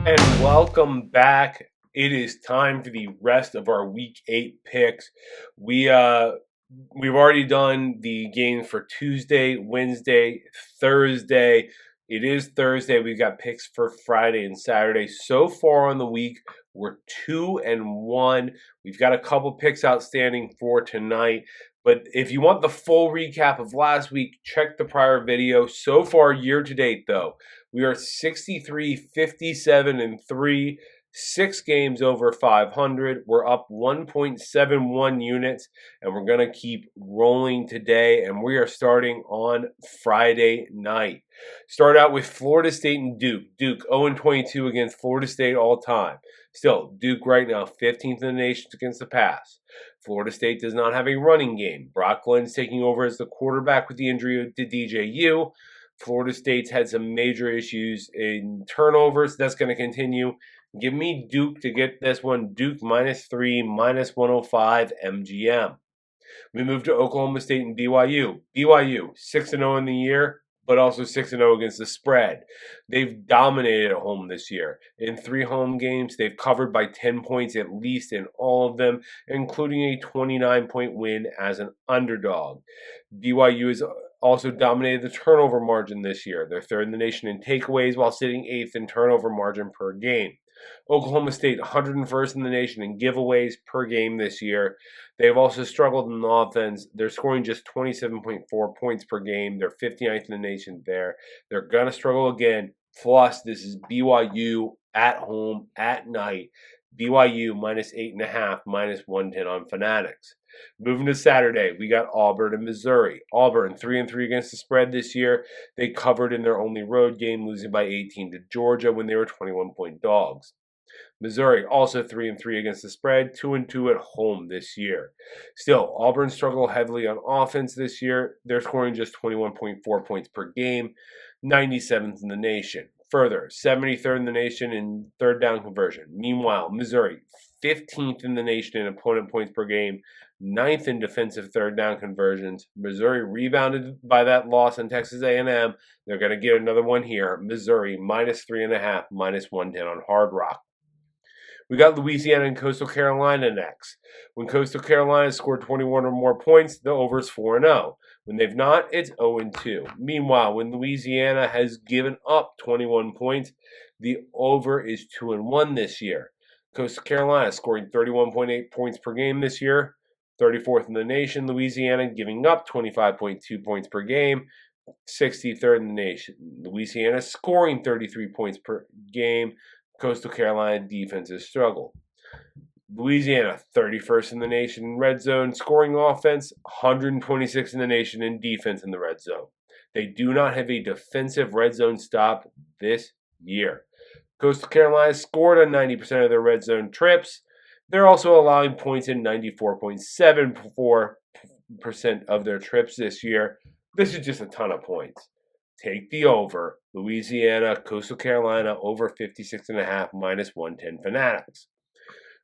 And welcome back. It is time for the rest of our week 8 picks. We've already done the games for Tuesday, Wednesday, Thursday. It is Thursday. We've got picks for Friday and Saturday. So far on the week, we're 2-1. We've got a couple picks outstanding for tonight. But if you want the full recap of last week, check the prior video. So far, year to date, though, we are 63, 57, and 3, 6 games over 500. We're up 1.71 units, and we're going to keep rolling today. And we are starting on Friday night. Start out with Florida State and Duke. Duke 0-22 against Florida State all time. Still, Duke right now 15th in the nation against the pass. Florida State does not have a running game. Brock Glenn's taking over as the quarterback with the injury to DJU. Florida State's had some major issues in turnovers. That's going to continue. Give me Duke to get this one. Duke -3, -105 MGM. We move to Oklahoma State and BYU. BYU 6-0 in the year, but also 6-0 against the spread. They've dominated at home this year. In 3 home games, they've covered by 10 points at least in all of them, including a 29-point win as an underdog. BYU has also dominated the turnover margin this year. They're third in the nation in takeaways while sitting 8th in turnover margin per game. Oklahoma State 101st in the nation in giveaways per game this year. They've also struggled in offense. They're scoring just 27.4 points per game. They're 59th in the nation there. They're going to struggle again. Plus, this is BYU at home at night. BYU -8.5, -110 on Fanatics. Moving to Saturday, we got Auburn and Missouri. Auburn 3-3 against the spread this year. They covered in their only road game, losing by 18 to Georgia when they were 21-point dogs. Missouri also 3-3 against the spread, 2-2 at home this year. Still, Auburn struggled heavily on offense this year. They're scoring just 21.4 points per game, 97th in the nation. Further, 73rd in the nation in third down conversion. Meanwhile, Missouri 15th in the nation in opponent points per game, 9th in defensive third down conversions. Missouri rebounded by that loss in Texas A&M. They're going to get another one here. Missouri -3.5, -110 on Hard Rock. We got Louisiana and Coastal Carolina next. When Coastal Carolina scored 21 or more points, the over is 4-0. When they've not, it's 0-2. Meanwhile, when Louisiana has given up 21 points, the over is 2-1 this year. Coastal Carolina scoring 31.8 points per game this year, 34th in the nation. Louisiana giving up 25.2 points per game, 63rd in the nation. Louisiana scoring 33 points per game. Coastal Carolina defense has struggled. Louisiana, 31st in the nation in red zone scoring offense, 126th in the nation in defense in the red zone. They do not have a defensive red zone stop this year. Coastal Carolina scored on 90% of their red zone trips. They're also allowing points in 94.74% of their trips this year. This is just a ton of points. Take the over. Louisiana, Coastal Carolina, over 56.5, -110 Fanatics.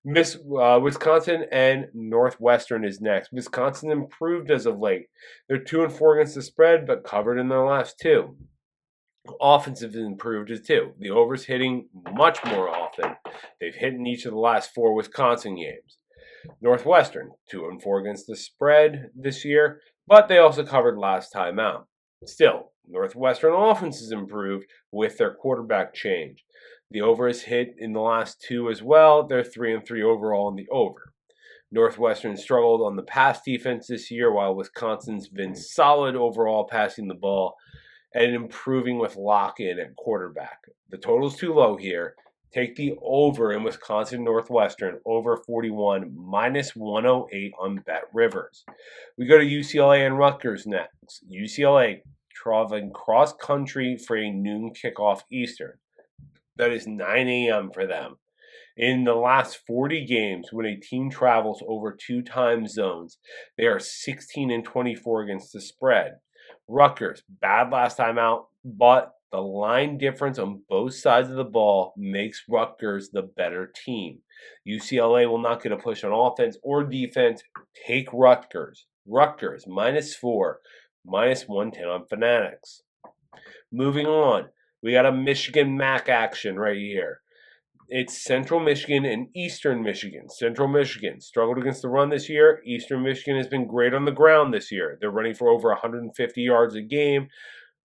Wisconsin and Northwestern is next. Wisconsin improved as of late. They're 2-4 against the spread, but covered in their last 2. Offensive has improved as too. The over's hitting much more often. They've hit in each of the last 4 Wisconsin games. Northwestern, 2-4 against the spread this year, but they also covered last time out. Still, Northwestern offense has improved with their quarterback change. The over is hit in the last 2 as well. They're 3-3 overall in the over. Northwestern struggled on the pass defense this year, while Wisconsin's been solid overall passing the ball and improving with lock-in at quarterback. The total's too low here. Take the over in Wisconsin Northwestern, over 41, -108 on Bet Rivers. We go to UCLA and Rutgers next. UCLA traveling cross-country for a noon kickoff Eastern. That is 9 a.m. for them. In the last 40 games, when a team travels over 2 time zones, they are 16-24 against the spread. Rutgers, bad last time out, but the line difference on both sides of the ball makes Rutgers the better team. UCLA will not get a push on offense or defense. Take Rutgers. Rutgers, -4, -110 on Fanatics. Moving on, we got a Michigan MAC action right here. It's Central Michigan and Eastern Michigan. Central Michigan struggled against the run this year. Eastern Michigan has been great on the ground this year. They're running for over 150 yards a game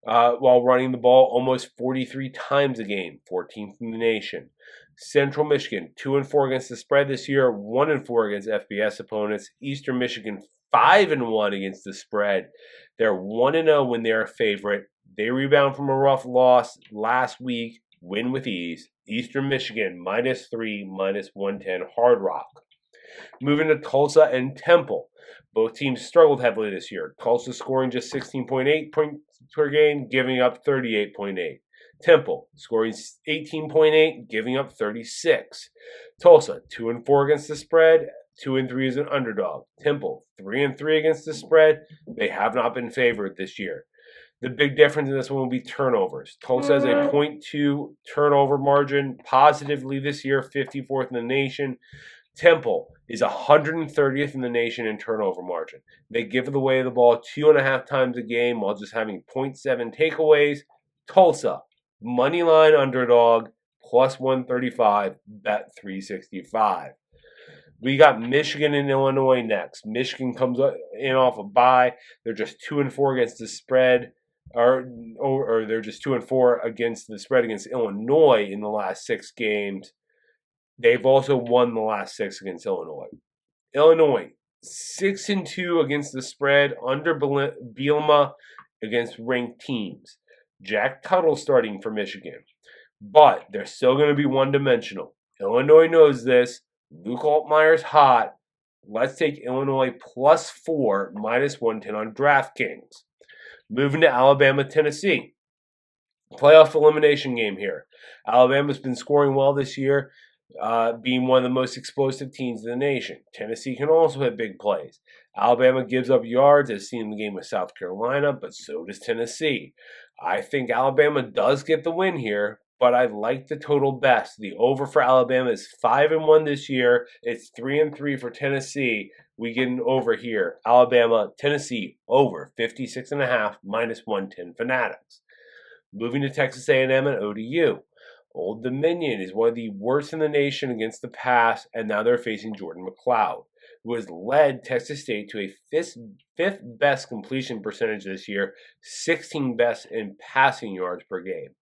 while running the ball almost 43 times a game, 14th in the nation. Central Michigan, 2-4 against the spread this year, 1-4 against FBS opponents. Eastern Michigan, 5-1 against the spread. They're 1-0 when they're a favorite. They rebound from a rough loss last week, win with ease. Eastern Michigan, -3, -110, Hard Rock. Moving to Tulsa and Temple. Both teams struggled heavily this year. Tulsa scoring just 16.8 points per game, giving up 38.8. Temple scoring 18.8, giving up 36. Tulsa 2-4 against the spread, 2-3 as an underdog. Temple 3-3 against the spread. They have not been favored this year. The big difference in this one will be turnovers. Tulsa has a 0.2 turnover margin positively this year, 54th in the nation. Temple is 130th in the nation in turnover margin. They give away the ball 2.5 times a game while just having 0.7 takeaways. Tulsa, money line underdog, +135, bet 365. We got Michigan and Illinois next. Michigan comes in off a bye. They're just 2-4 against the spread. Or they're just 2-4 against the spread against Illinois in the last 6 games. They've also won the last 6 against Illinois. Illinois, 6-2 against the spread under Bielema against ranked teams. Jack Tuttle starting for Michigan. But they're still going to be one-dimensional. Illinois knows this. Luke Altmaier's hot. Let's take Illinois +4, -110 on DraftKings. Moving to Alabama, Tennessee. Playoff elimination game here. Alabama's been scoring well this year, being one of the most explosive teams in the nation. Tennessee can also hit big plays. Alabama gives up yards, as seen in the game with South Carolina, but so does Tennessee. I think Alabama does get the win here, but I like the total best. The over for Alabama is 5-1 this year. It's 3-3 for Tennessee. We get an over here. Alabama, Tennessee, over 56.5, -110 Fanatics. Moving to Texas A&M and ODU. Old Dominion is one of the worst in the nation against the pass, and now they're facing Jordan McLeod, who has led Texas State to a fifth best completion percentage this year, 16th best in passing yards per game.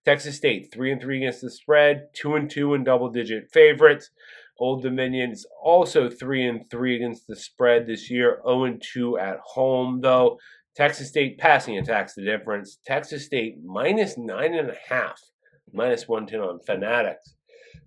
Texas State 3-3 against the spread, 2-2 in double-digit favorites. Old Dominion is also 3-3 against the spread this year, 0-2 at home though. Texas State passing attacks the difference. Texas State -9.5, -110 on Fanatics.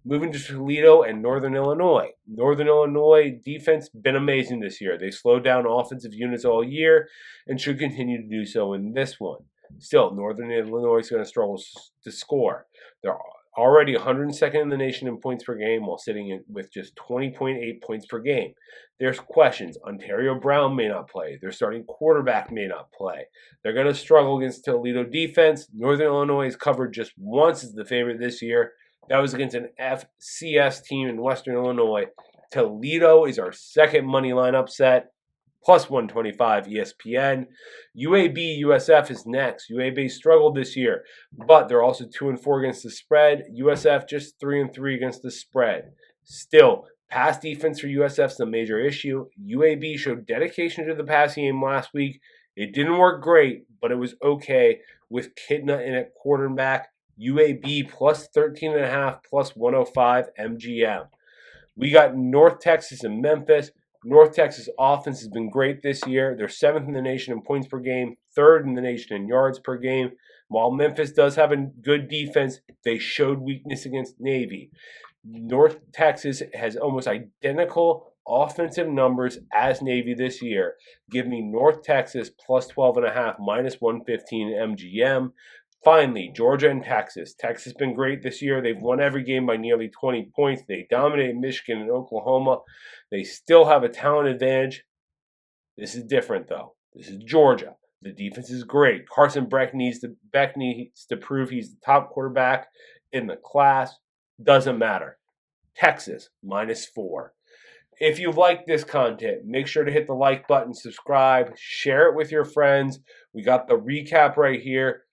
Moving to Toledo and Northern Illinois. Northern Illinois defense been amazing this year. They slowed down offensive units all year and should continue to do so in this one. Still, Northern Illinois is going to struggle to score. They're already 102nd in the nation in points per game while sitting with just 20.8 points per game. There's questions. Ontario Brown may not play. Their starting quarterback may not play. They're going to struggle against Toledo defense. Northern Illinois is covered just once as the favorite this year. That was against an FCS team in Western Illinois. Toledo is our second money line upset. +125 ESPN. UAB USF is next. UAB struggled this year, but they're also 2-4 against the spread. USF just 3-3 against the spread. Still, pass defense for USF is a major issue. UAB showed dedication to the passing game last week. It didn't work great, but it was okay with Kidna in at quarterback. UAB +13.5, +105 MGM. We got North Texas and Memphis. North Texas offense has been great this year. They're 7th in the nation in points per game, 3rd in the nation in yards per game. While Memphis does have a good defense, they showed weakness against Navy. North Texas has almost identical offensive numbers as Navy this year. Give me North Texas +12.5, -115 MGM. Finally, Georgia and Texas. Texas has been great this year. They've won every game by nearly 20 points. They dominate Michigan and Oklahoma. They still have a talent advantage. This is different, though. This is Georgia. The defense is great. Carson Beck needs to prove he's the top quarterback in the class. Doesn't matter. Texas, -4. If you like this content, make sure to hit the like button, subscribe, share it with your friends. We got the recap right here.